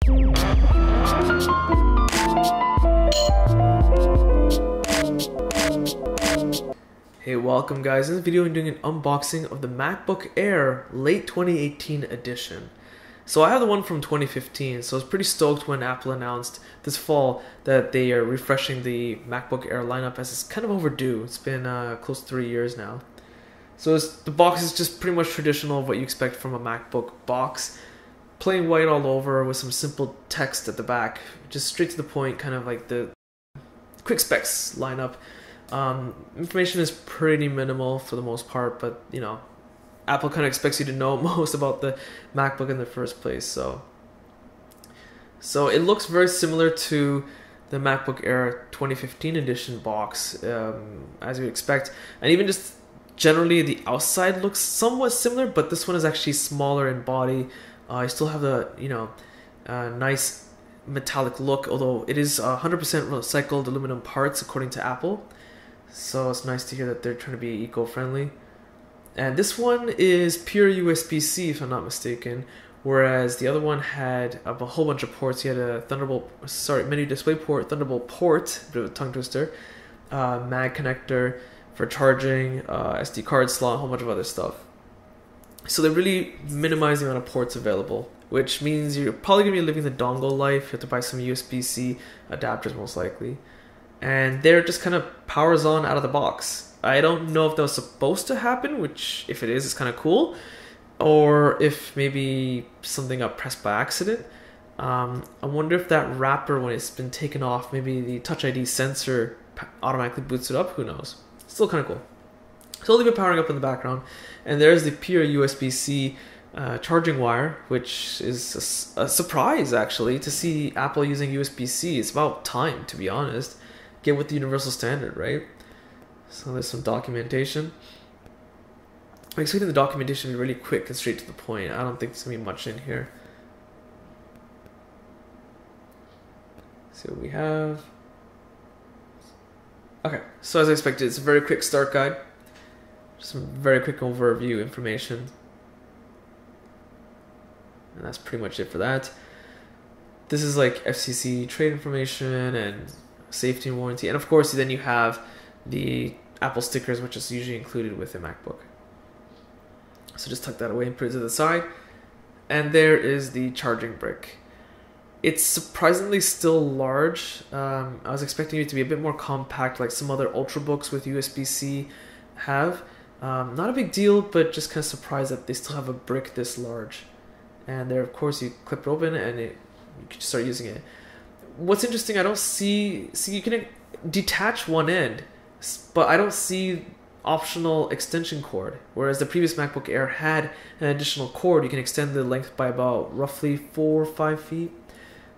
Hey, welcome guys. In this video I'm doing an unboxing of the MacBook Air late 2018 edition. So I have the one from 2015, so I was pretty stoked when Apple announced this fall that they are refreshing the MacBook Air lineup, as it's kind of overdue. It's been close to 3 years now. So the box is just pretty much traditional of what you expect from a MacBook box. Plain white all over with some simple text at the back. Just straight to the point, kind of like the quick specs lineup. Information is pretty minimal for the most part, but you know, Apple kind of expects you to know most about the MacBook in the first place. So it looks very similar to the MacBook Air 2015 edition box, as you'd expect, and even just generally the outside looks somewhat similar, but this one is actually smaller in body. I still have the nice metallic look, although it is 100% recycled aluminum parts according to Apple. So it's nice to hear that they're trying to be eco-friendly. And this one is pure USB-C if I'm not mistaken, whereas the other one had a whole bunch of ports. You had a mini display port, Thunderbolt port, bit of a tongue twister, mag connector for charging, SD card slot, a whole bunch of other stuff. So they really minimize the amount of ports available, which means you're probably going to be living the dongle life. You have to buy some USB-C adapters most likely. And there it just kind of powers on out of the box. I don't know if that was supposed to happen, which if it is, it's kind of cool, or if maybe something got pressed by accident. I wonder if that wrapper, when it's been taken off, maybe the Touch ID sensor automatically boots it up. Who knows? Still kind of cool. So I'll leave it powering up in the background. And there's the pure USB-C charging wire, which is a surprise actually to see Apple using USB-C. It's about time, to be honest. Get with the universal standard, right? So there's some documentation. I'm expecting the documentation to be really quick and straight to the point. I don't think there's gonna be much in here. Let's see what we have. Okay, so as I expected, it's a very quick start guide. Just some very quick overview information. And that's pretty much it for that. This is like FCC trade information and safety and warranty, and of course then you have the Apple stickers, which is usually included with a MacBook. So just tuck that away and put it to the side. And there is the charging brick. It's surprisingly still large. I was expecting it to be a bit more compact, like some other Ultrabooks with USB-C have. Not a big deal, but just kind of surprised that they still have a brick this large. And there, of course, you clip it open and you can start using it. What's interesting, I don't see you can detach one end, but I don't see optional extension cord, whereas the previous MacBook Air had an additional cord. You can extend the length by about roughly 4 or 5 feet.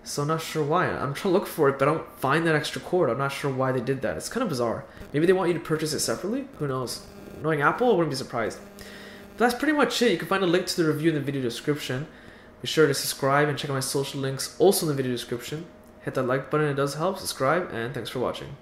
So I'm not sure why. I'm trying to look for it, but I don't find that extra cord. I'm not sure why they did that. It's kind of bizarre. Maybe they want you to purchase it separately? Who knows? Knowing Apple, I wouldn't be surprised. But that's pretty much it. You can find a link to the review in the video description. Be sure to subscribe and check out my social links also in the video description. Hit that like button, it does help. Subscribe, and thanks for watching.